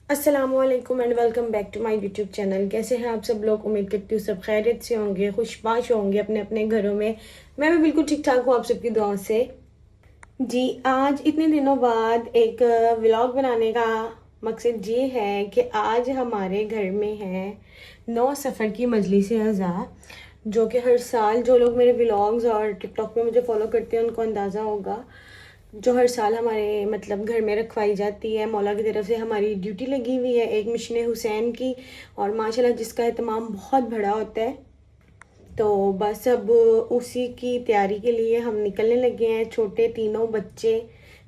अस्सलामुअलैकुम and welcome back to my YouTube channel. कैसे हैं आप सब लोग? उम्मीद करती हूँ सब खैरियत से होंगे, खुशबाश होंगे अपने अपने घरों में। मैं भी बिल्कुल ठीक ठाक हूँ आप सबकी दुआओं से। जी, आज इतने दिनों बाद एक व्लॉग बनाने का मकसद ये है कि आज हमारे घर में है 9 सफ़र की मजलिस अज़ा, जो कि हर साल जो लोग मेरे व्लॉग्स और टिकटॉक पे मुझे फॉलो करते हैं उनको अंदाज़ा होगा, जो हर साल हमारे मतलब घर में रखवाई जाती है। मौला की तरफ से हमारी ड्यूटी लगी हुई है एक मिशन हुसैन की, और माशाल्लाह जिसका एहतमाम बहुत बड़ा होता है। तो बस अब उसी की तैयारी के लिए हम निकलने लगे हैं। छोटे तीनों बच्चे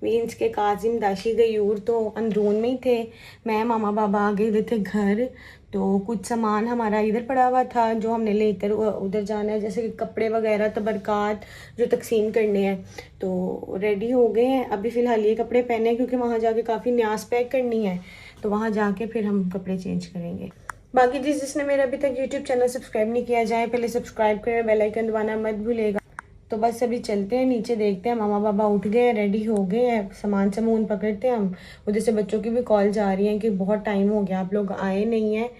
मीन्स के काजिम, दाशी, गयूर तो अंदरून में ही थे। मैं मामा बाबा आ गए हुए थे घर। तो कुछ सामान हमारा इधर पड़ा हुआ था जो हमने लेकर उधर जाना है, जैसे कि कपड़े वगैरह, तबरकात जो तकसीम करने हैं। तो रेडी हो गए हैं। अभी फ़िलहाल ये कपड़े पहने हैं क्योंकि वहाँ जाके काफ़ी न्याज पैक करनी है, तो वहाँ जाके फिर हम कपड़े चेंज करेंगे। बाकी जिसने मेरा अभी तक यूट्यूब चैनल सब्सक्राइब नहीं किया जाए पहले सब्सक्राइब करें, बेल आइकन दबाना मत भूलिएगा। तो बस अभी चलते हैं नीचे, देखते हैं। मामा बाबा उठ गए, रेडी हो गए हैं, सामान समून पकड़ते हैं हम। उधर से बच्चों की भी कॉल जा रही है कि बहुत टाइम हो गया आप लोग आए नहीं हैं।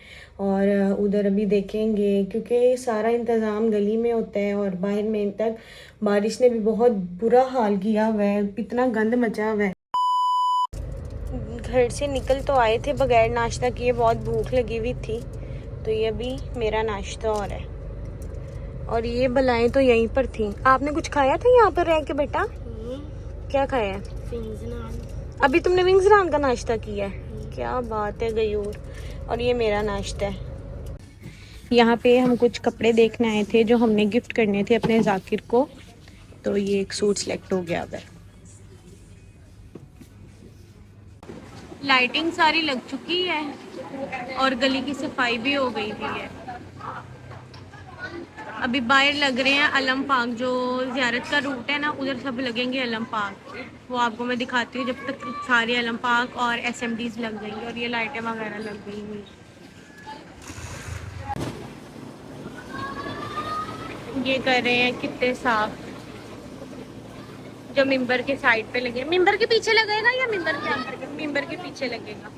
और उधर अभी देखेंगे क्योंकि सारा इंतज़ाम गली में होता है और बाहर में तक बारिश ने भी बहुत बुरा हाल किया हुआ है, इतना गंद मचा हुआ है। घर से निकल तो आए थे बगैर नाश्ता किए, बहुत भूख लगी हुई थी। तो ये अभी मेरा नाश्ता और है, और ये बलाएं तो यहीं पर थी। आपने कुछ खाया था यहाँ पर रह के बेटा? क्या खाया है? अभी तुमने विंग्स नान का नाश्ता किया है? क्या बात है गयूर। और ये मेरा नाश्ता है। यहाँ पे हम कुछ कपड़े देखने आए थे जो हमने गिफ्ट करने थे अपने जाकिर को। तो ये एक सूट सिलेक्ट हो गया है। लाइटिंग सारी लग चुकी है और गली की सफाई भी हो गई हुई है। अभी बाहर लग रहे हैं अलम पाक, जो ज़ियारत का रूट है ना, उधर सब लगेंगे अलम पाक। वो आपको मैं दिखाती हूँ जब तक सारे अलम पाक और एसएमडीज लग जाएंगे और ये लाइटें वगैरह लग गई हुई। ये कर रहे हैं कितने साफ, जो मिंबर के साइड पे लगे। मिंबर के पीछे लगेगा या मिंबर के अंदर? मिंबर के पीछे लगेगा।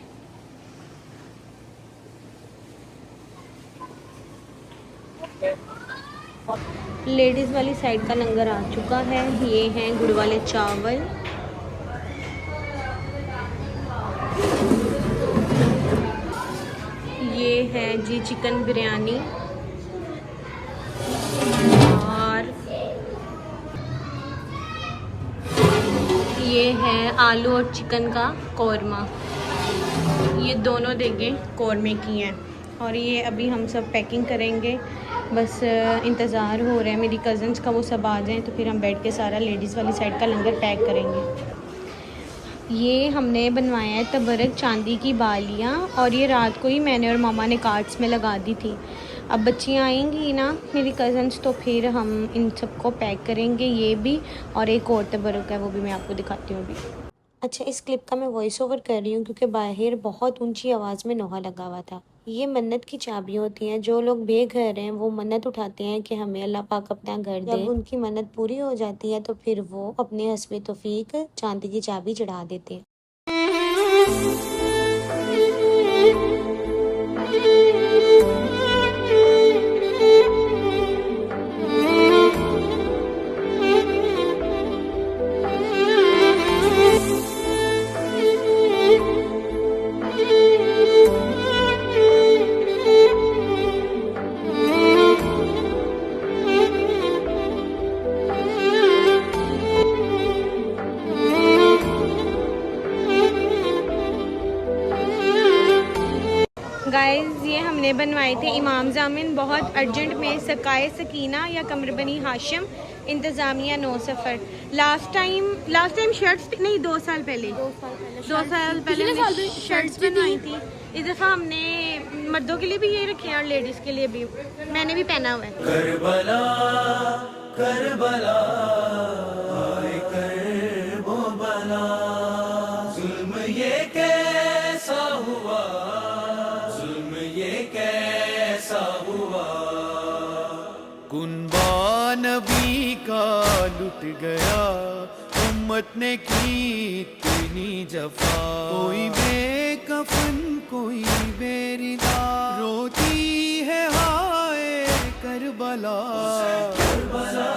लेडीज़ वाली साइड का लंगर आ चुका है। ये हैं गुड़ वाले चावल, ये है जी चिकन बिरयानी, और ये है आलू और चिकन का कौरमा। ये दोनों देंगे कौरमे की हैं। और ये अभी हम सब पैकिंग करेंगे। बस इंतज़ार हो रहा है मेरी कज़न्स का, वो सब आ जाएं तो फिर हम बैठ के सारा लेडीज़ वाली साइड का लंगर पैक करेंगे। ये हमने बनवाया है तबरक चांदी की बालियाँ, और ये रात को ही मैंने और मामा ने कार्ड्स में लगा दी थी। अब बच्चियाँ आएंगी ना मेरी कज़न्स, तो फिर हम इन सबको पैक करेंगे। ये भी, और एक और तबरक है वो भी मैं आपको दिखाती हूँ अभी। अच्छा, इस क्लिप का मैं वॉइस ओवर कर रही हूँ क्योंकि बाहर बहुत ऊंची आवाज़ में नोहा लगा हुआ था। ये मन्नत की चाबियाँ होती हैं। जो लोग बेघर हैं वो मन्नत उठाते हैं कि हमें अल्लाह पाक अपना घर दे। जब उनकी मन्नत पूरी हो जाती है तो फिर वो अपने हस्बे तौफीक चांदी की चाबी चढ़ा देते हैं। गाइस, ये हमने बनवाए थे इमाम जामिन बहुत अर्जेंट में, सकाए सकीना या कमर बनी हाशिम इंतज़ामिया 9 सफ़र। लास्ट टाइम शर्ट्स नहीं, 2 साल पहले 2 साल पहले शर्ट्स बनवाई थी। इस दफ़ा हमने मर्दों के लिए भी ये रखे हैं और लेडीज़ के लिए भी। मैंने भी पहना हुआ है। करबला करबला आए करबला, जुल्म ये कैसा हुआ, जुल्म ये कैसा हुआ। कुनबा नबी का लुट गया, उम्मत ने की इतनी जफा। कोई बेकफन को करबला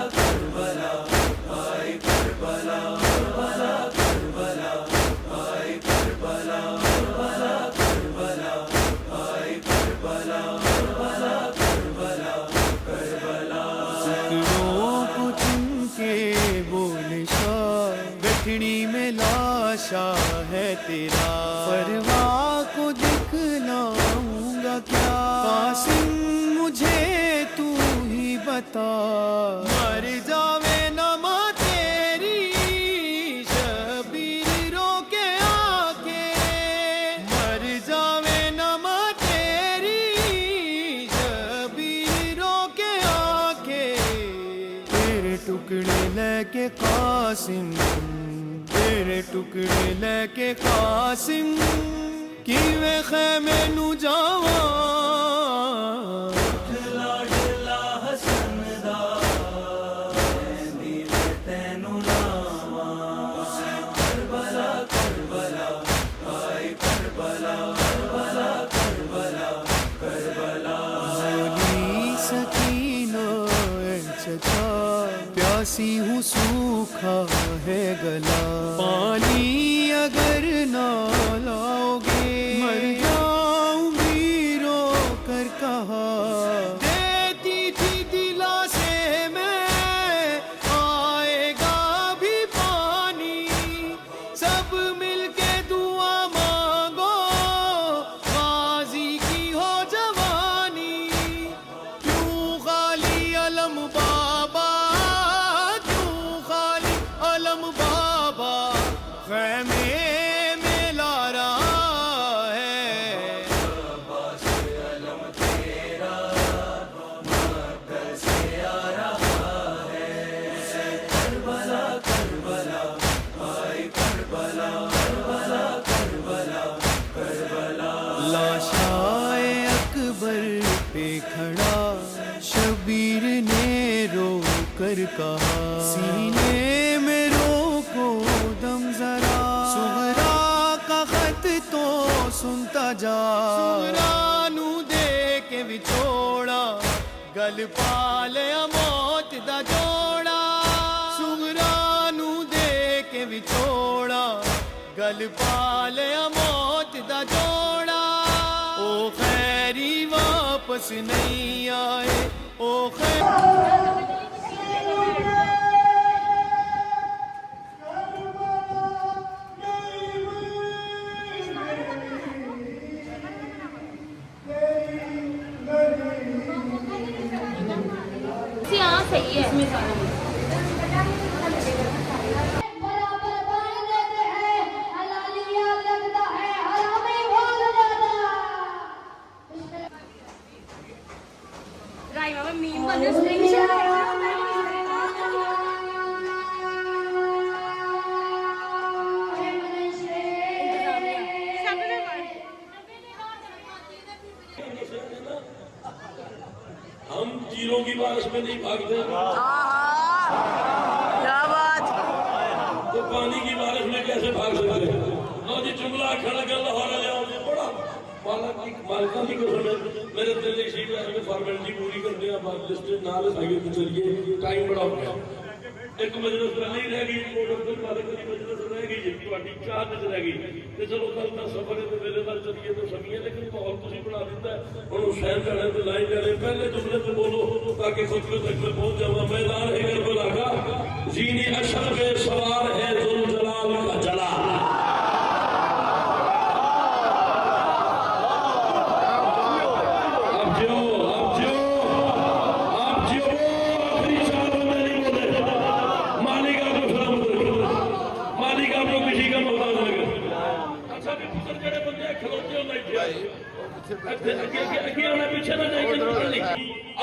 गठड़ी में लाशा है तेरा, परवाह को दिखलाऊंगा क्या कासिम मुझे तू ही बता। मर जावे नमा तेरी शबीर रो के आके, मर जावे नमा तेरी शबीर रो के आके, तेरे टुकड़े लेके कासिम, तेरे टुकड़े लेके कासिम किवें खैमे नू जावा। लाडला हसन दा नीर तैनू लावा, करबला करबला हाय करबला करबला करबला करबला। बोली सकीनो ए चचा प्यासी हूँ सूखा है गला, पानी अगर ना लाओगे मर जाऊंगी रो कर कहा। देती थी दिलासे मैं आएगा भी पानी, सब मिलके दुआ मांगो गाजी की हो जवानी। क्यों खाली अलम बाबा, अलम बाबा खैमे में ला रहा है। अब्बास अलम तेरा मक्का से आ रहा है। करबला करबला हाय करबला करबला करबला करबला। लाशाए अकबर पे खड़ा शबीर ने रो कर कहा, सीने सुनता जा। सुगरा नू दे के विछोड़ा गल पाल मौत दा जोड़ा, सुगरा नू दे के विछोड़ा गल पाल मौत दा जोड़ा। ओ खैरी वापस नहीं आए, ओ सही है इसमें सारा बराबर बांध देते हैं, हलालिया लगता है हरामी बोल जाता। राइमा में मीम बने उसमें हम तीरों की बारिश में नहीं भागते, क्या बात। तो पानी की बारिश में कैसे भाग सकते हैं। लो जी जुमला खड़ा कर लाहौर बड़ा मालिका की कसम है, मेरे दिल की सीट में फॉर्मेलिटी पूरी करते हैं। बात लिस्ट नाल आगे तो चलिए, टाइम बड़ा हो गया। एक मजलिस पहले ही रह गई, अब्दुल मालिक की मजलिस रह गई, थोड़ी चाह रह गई। तो चलो कल का सफर है तो मेरे नाल चलिए तो सभी, लेकिन माहौल तुम बना दिता है। हम हुसैन जाने तो लाइन जाने पहले जुमले से बोलो ताकि खुद को तक में पहुंच जावा। मैदान है करबला का जीनी अशर पे सवार है जुल जलाल का जला।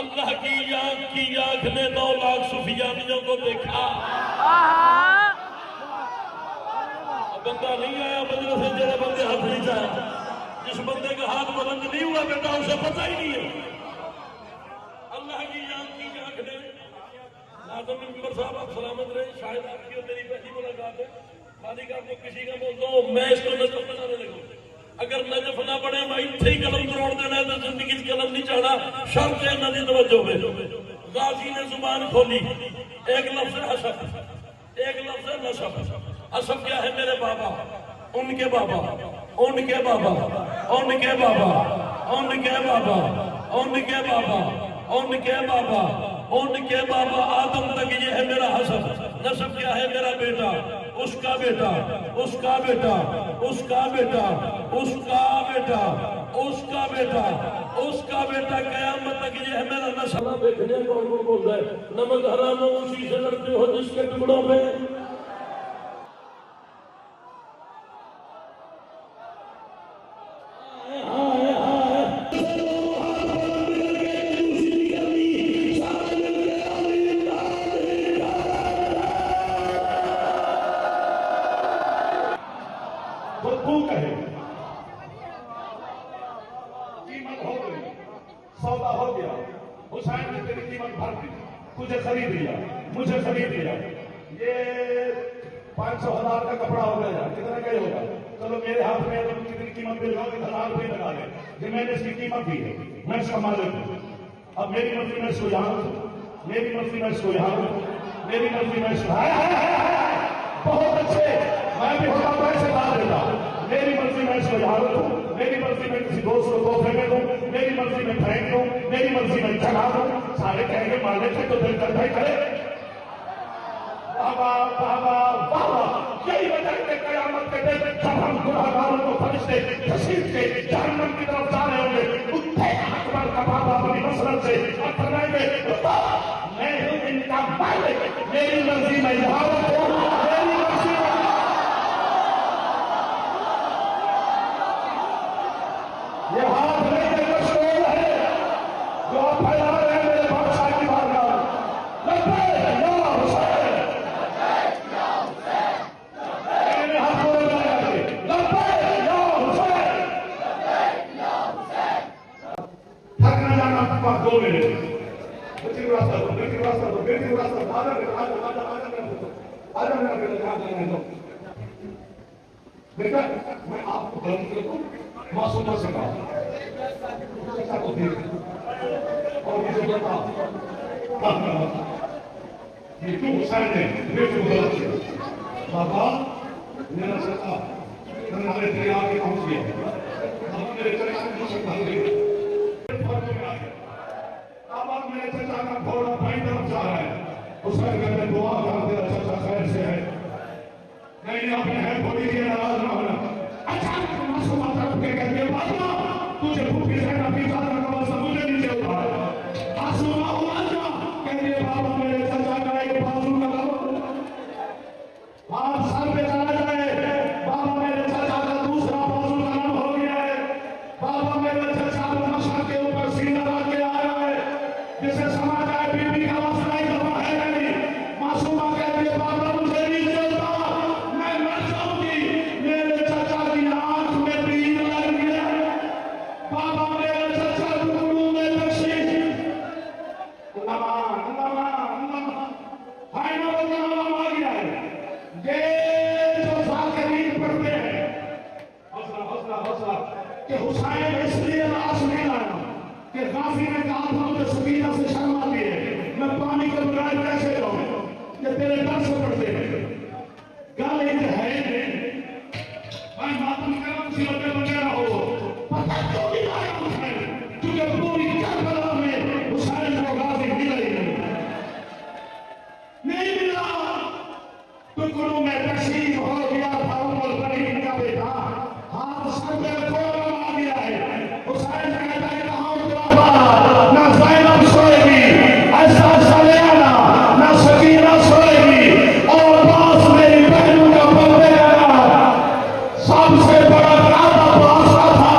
अल्लाह की आंख ने 9 लाख सुफियानियों को देखा। बंदा नहीं आया मजलिस से, जरा बंदे हाथ नहीं था, जिस बंदे का हाथ बुलंद नहीं हुआ बेटा उसे पता ही नहीं है। अल्लाह की आंख ने आदम मिंबर साहब आप सलामत रहे, शायद आपकी और मेरी पहली मुलाकात है। मालिक आपको किसी का बोलता हूँ मैं इसको नजर बनाने लगूँ, अगर नजफ ना पड़े मैं इतने ही कलम तोड़ देना है तो जिंदगी कलम नहीं चाहना। शर्त है नदी तवज्जो में गाजी ने जुबान खोली, एक लफ्ज हसब, एक लफ्ज नसब। हसब क्या है? मेरे बाबा, उनके बाबा, उनके बाबा, उनके बाबा, उनके बाबा, उनके बाबा, उनके बाबा, उनके बाबा आदम तक ये है मेरा हसब। नसब क्या है? मेरा बेटा, उसका बेटा, उसका बेटा, उसका बेटा, उसका बेटा, उसका बेटा, उसका बेटा, कयामत तक ये है मेरा नस्ल। देखने को बोल रहे नमक हराम उसी से लड़ते हो जिसके टुकड़ों पे सौदा हो गया, हुसैन ने तेरी कीमत भर दी, तुझे खरीद लिया, मुझे खरीद लिया। ये 500,000 का कपड़ा हो गया, कितना का होगा? चलो मेरे हाथ में तुम कितनी कीमत दे जाओ, 1,000 रुपये लगा ले, ये मैंने इसकी कीमत दी है, मैं इसका मालिक हूं। अब मेरी मर्जी में इसको यहाँ रखूं, मेरी मर्जी में इसको यहाँ रखूं, मेरी मर्जी में इसको बहुत अच्छे, मैं भी होता पैसे ला देता, मेरी मर्जी में इसको यहाँ रखूं, मेरी मर्जी में किसी दोस्त को तोहफे में दूं, मेरी मर्जी में फेंक दूं, मेरी मर्जी में जगा दूं। सारे कहेंगे मालिक है तो दिल करता ही करे। बाबा बाबा बाबा, यही वजह है कयामत के दिन जब हम गुनाहगारों को फरिश्ते घसीट के जहन्नम की तरफ जा रहे होंगे, उठे अकबर का बाबा अपनी मसरत से और फरमाएंगे मैं हूं इनका मालिक, मेरी मर्जी में यहाँ रखूं, मेरी मर्जी में। ये हाथ लेके मशहूर है जो आप फैला रहे हैं मेरे बादशाह की बारगाह में। लब्बैक या हुसैन, मैंने हाथ को लगाया है, लब्बैक या हुसैन। थक न जाना पास 2 मिनट, बेटी को रास्ता दो, बेटी को रास्ता दो, बेटी को रास्ता दो, आजा बेटा, मैं आपको गलत करता हूँ, मासूमा से कहा को देख और ये जो बता ये क्यों हुसैन ने बेटे को गलत किया? बाबा मेरा चचा हमारे दरिया के पहुंच गया, अब मेरे चचा ने मुझसे कहा अब मेरे चचा का घोड़ा बाई तरफ जा रहा है, हुसैन कहते दुआ कर तेरा चचा खैर से है, नहीं अपने है थोड़ी देर नाराज ना होना। अचानक मासूमा तरफ के कहते बाबा तुझे भूखी रहना पीछा रखा मुझे नीचे उठाया, मासूमा हुआ जा कहते बाबा मेरे चचा का एक बाजू लगाओ, आप सर पे चला जाए, बाबा मेरे चचा का दूसरा बाजू लगाना हो गया है, बाबा मेरे चचा को नशा के ऊपर सीना रख के आया है, जिसे समझ आए बीबी का मसला ही दबा है नहीं। मासूमा कहती है बाबा मुझे नीचे उतार, मैं मर जाऊंगी, मेरे चचा की आंख में तीर लग गया, बाबा मेरे चचा टुकड़ों में तकसीम। नमान नमान नमान हाय नमान आ गया है। ये जो ज़ाकिरीन पढ़ते हैं हौसला हौसला हौसला कि हुसैन इसलिए लाश नहीं लाया कि गाजी ने कहा था मुझे सकीना से शर्म आती है, मैं पानी के बगैर कैसे जाऊं, ये तेरे डर से पढ़ते हैं। गल एक है भाई मातम करम मुसीबतें वगैरह हो, पता क्यों नहीं आया हुसैन, क्योंकि पूरी करबला में हुसैन को गाजी मिला ही नहीं मिला, टुकड़ों में तकसीम हो गया था उमर बनी का बेटा, हाथ सर पे कोड़ा आ गया है। हुसैन कहता है कहां ना ज़ैनब सोएगी, ऐसा सलियाना ना सकीना सोएगी, और पास मेरी बहनों का पर्दे का सबसे बड़ा काबा पास का था,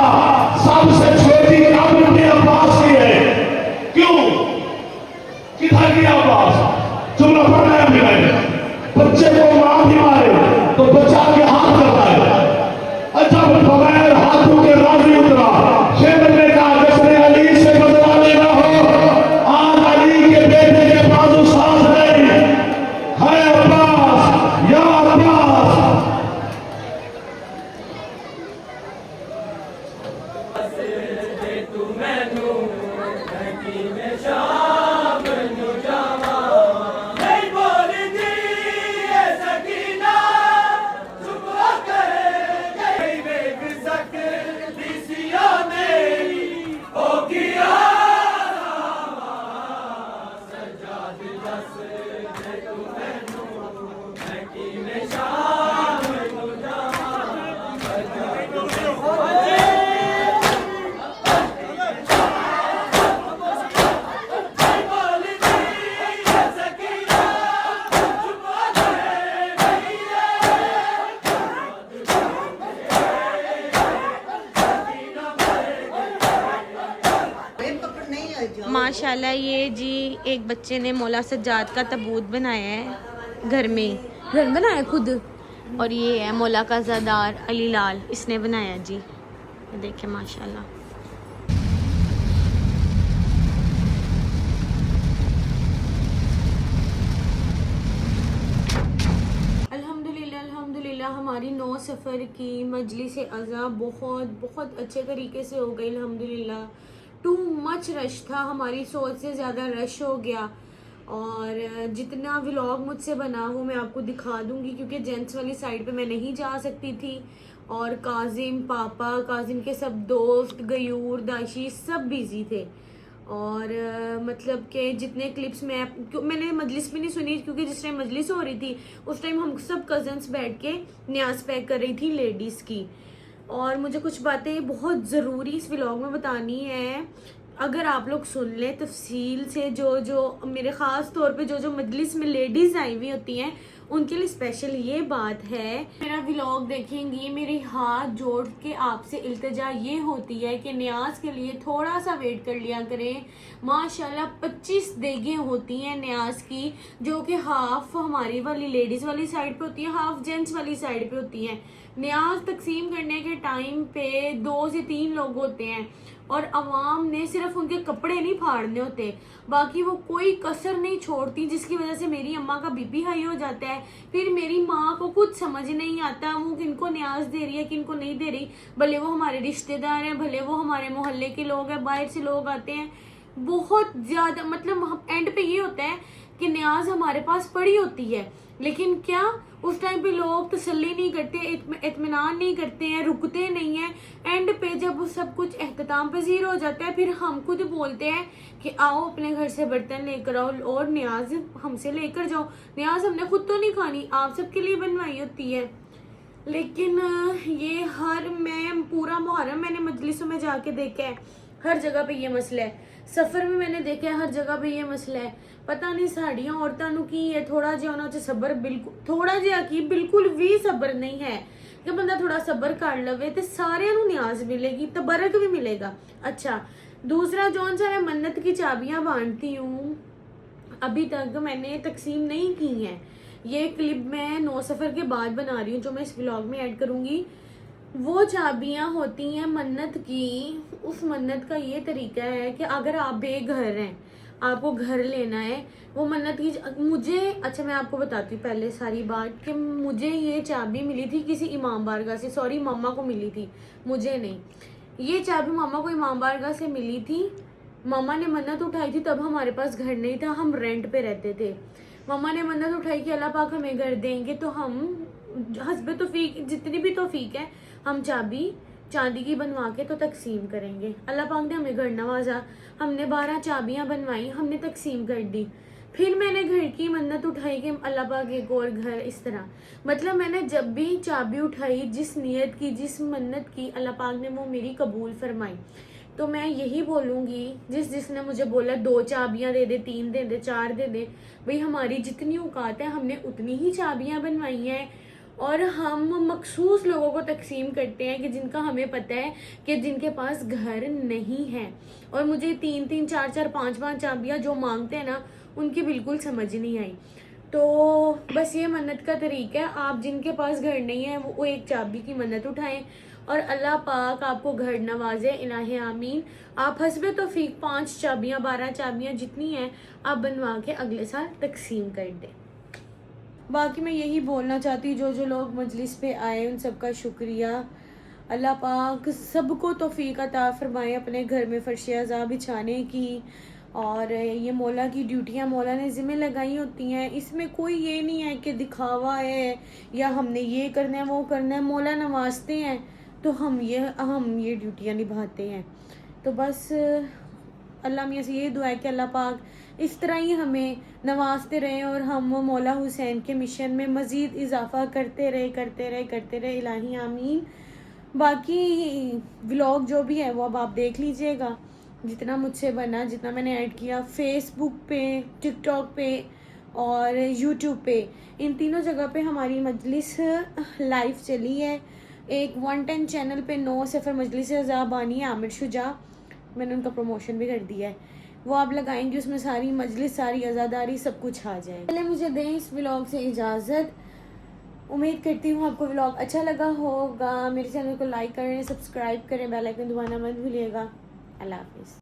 सबसे छोटी काबा अब्बास की है। क्यों किधर गया अब्बास? जुमला पढ़ना है मैंने, बच्चे को मां भी मारे तो बचा के हाथ करता है, अच्छा बगैर हाथों के राजी उतरा, शेर ने कहा जिसने अली से बदला लेना हो आज अली के बेटे के बाजू साथ नहीं है, अब्बास या अब्बास। तू मैनू में शाम माशाल्लाह ये जी एक बच्चे ने मौला सज्जाद का ताबूत बनाया है घर में बनाया खुद, और ये है मौला का ज़ादार अली लाल, इसने बनाया जी। देखें माशाल्लाह। अल्हम्दुलिल्लाह हमारी 9 सफ़र की मजलिस अज़ा बहुत अच्छे तरीके से हो गई अल्हम्दुलिल्लाह। टू मच रश था, हमारी सोच से ज़्यादा रश हो गया, और जितना व्लॉग मुझसे बना वो मैं आपको दिखा दूंगी, क्योंकि जेंट्स वाली साइड पे मैं नहीं जा सकती थी, और काजिम पापा, काजिम के सब दोस्त, गयूर, दाशी सब बिज़ी थे, और मतलब कि जितने क्लिप्स मैंने मजलिस भी नहीं सुनी, क्योंकि जिस टाइम मजलिस हो रही थी उस टाइम हम सब कज़न्स बैठ के न्याज पैक कर रही थी लेडीज़ की। और मुझे कुछ बातें बहुत ज़रूरी इस व्लॉग में बतानी है, अगर आप लोग सुन लें तफसील से, जो मेरे ख़ास तौर पे जो मजलिस में लेडीज़ आई हुई होती हैं उनके लिए स्पेशल ये बात है। मेरा व्लॉग देखेंगी, मेरे हाथ जोड़ के आपसे इल्तिजा ये होती है कि न्याज के लिए थोड़ा सा वेट कर लिया करें। माशाल्लाह 25 देगें होती हैं न्याज की, जो कि हाफ हमारी वाली लेडीज़ वाली साइड पे होती है, हाफ जेंट्स वाली साइड पे होती हैं। न्याज तकसीम करने के टाइम पे 2 से 3 लोग होते हैं, और अवाम ने सिर्फ उनके कपड़े नहीं फाड़ने होते, बाकी वो कोई कसर नहीं छोड़ती, जिसकी वजह से मेरी अम्मा का बीपी हाई हो जाता है। फिर मेरी माँ को कुछ समझ नहीं आता वो किनको न्याज दे रही है किनको नहीं दे रही, भले वो हमारे रिश्तेदार हैं, भले वो हमारे मोहल्ले के लोग हैं, बाहर से लोग आते हैं। बहुत ज़्यादा मतलब एंड पे ये होता है कि न्याज हमारे पास पड़ी होती है, लेकिन क्या उस टाइम पे लोग तसल्ली नहीं करते, इत्मीनान नहीं करते हैं, रुकते नहीं हैं। एंड पे जब सब कुछ एहतमाम पजीर हो जाता है, फिर हम खुद बोलते हैं कि आओ अपने घर से बर्तन लेकर आओ और न्याज हमसे लेकर जाओ। न्याज हमने खुद तो नहीं खानी, आप सबके लिए बनवाई होती है। लेकिन ये मैं पूरा मुहर्रम मैंने मजलिसों में जाके देखा है, हर जगह पे ये मसला है। सफ़र में मैंने देखा है हर जगह पे ये मसला है। पता नहीं साड़ियाँ औरतों की है, थोड़ा जिहा उन्होंने सबर बिल्कुल थोड़ा जिहा की बिल्कुल भी सबर नहीं है कि बंदा थोड़ा सबर कर लवे तो सारे न्याज मिलेगी, तबरक भी मिलेगा। अच्छा, दूसरा जौन सा मैं मन्नत की चाबियाँ बांटती हूँ, अभी तक मैंने तकसीम नहीं की हैं। ये क्लिप मैं 9 सफ़र के बाद बना रही हूँ, जो मैं इस व्लॉग में ऐड करूँगी। वो चाबियाँ होती हैं मन्नत की। उस मन्नत का ये तरीका है कि अगर आप बेघर हैं, आपको घर लेना है, वो मन्नत की मुझे, अच्छा मैं आपको बताती हूँ पहले सारी बात कि मुझे ये चाबी मिली थी किसी इमाम बारगाह से, सॉरी मामा को मिली थी, मुझे नहीं। ये चाबी मामा को इमाम बारगाह से मिली थी। मामा ने मन्नत उठाई थी, तब हमारे पास घर नहीं था, हम रेंट पे रहते थे। मामा ने मन्नत उठाई कि अल्लाह पाक हमें घर देंगे तो हम हस्बे तौफीक जितनी भी तौफीक है हम चाबी चांदी की बनवा के तो तकसीम करेंगे। अल्लाह पाक ने हमें घर नवाजा, हमने 12 चाबियां बनवाई, हमने तकसीम कर दी। फिर मैंने घर की मन्नत उठाई कि अल्लाह पाक एक और घर, इस तरह मतलब मैंने जब भी चाबी उठाई, जिस नियत की, जिस मन्नत की, अल्लाह पाक ने वो मेरी कबूल फरमाई। तो मैं यही बोलूँगी जिसने मुझे बोला 2 चाबियाँ दे दे, 3 दे दे, 4 दे दे, भाई हमारी जितनी औकात है हमने उतनी ही चाबियाँ बनवाई हैं, और हम मखसूस लोगों को तकसीम करते हैं कि जिनका हमें पता है कि जिनके पास घर नहीं है। और मुझे 3-3, 4-4, 5-5 चाबियाँ जो मांगते हैं ना, उनकी बिल्कुल समझ नहीं आई। तो बस ये मन्नत का तरीका है, आप जिनके पास घर नहीं है वो एक चाबी की मन्नत उठाएं और अल्लाह पाक आपको घर नवाजे, इलाही आमीन। आप हस्बे तौफीक 5 चाबियाँ, 12 चाबियाँ जितनी हैं आप बनवा के अगले साल तकसीम कर दें। बाकी मैं यही बोलना चाहती हूँ, जो लोग मजलिस पे आए उन सबका शुक्रिया। अल्लाह पाक सबको तौफीक अता फरमाए अपने घर में फर्श अज़ा बिछाने की, और ये मौला की ड्यूटियाँ मौला ने ज़िम्मे लगाई होती हैं। इसमें कोई ये नहीं है कि दिखावा है या हमने ये करना है वो करना है। मौला नवाजते हैं तो हम ये ड्यूटियाँ निभाते हैं। तो बस अल्लाह मियाँ से ये दुआ है कि अल्लाह पाक इस तरह ही हमें नवाजते रहें और हम मौला हुसैन के मिशन में मज़ीद इजाफ़ा करते रहे इलाही आमीन। बाकी व्लॉग जो भी है वो अब आप देख लीजिएगा, जितना मुझसे बना, जितना मैंने ऐड किया फेसबुक पे, टिकटॉक पे और यूट्यूब पे, इन तीनों जगह पे हमारी मजलिस लाइव चली है। एक 110 चैनल पे 9 सफ़र मजलिस अज़ा बानी आमिर शुजा, मैंने उनका प्रमोशन भी कर दिया है। वो आप लगाएंगे, उसमें सारी मजलिस, सारी अज़ादारी सब कुछ आ जाए। पहले मुझे दें इस व्लॉग से इजाज़त। उम्मीद करती हूँ आपको व्लॉग अच्छा लगा होगा। मेरे चैनल को लाइक करें, सब्सक्राइब करें, बेल आइकन दबाना मत भूलिएगा। अल्लाह हाफिज़।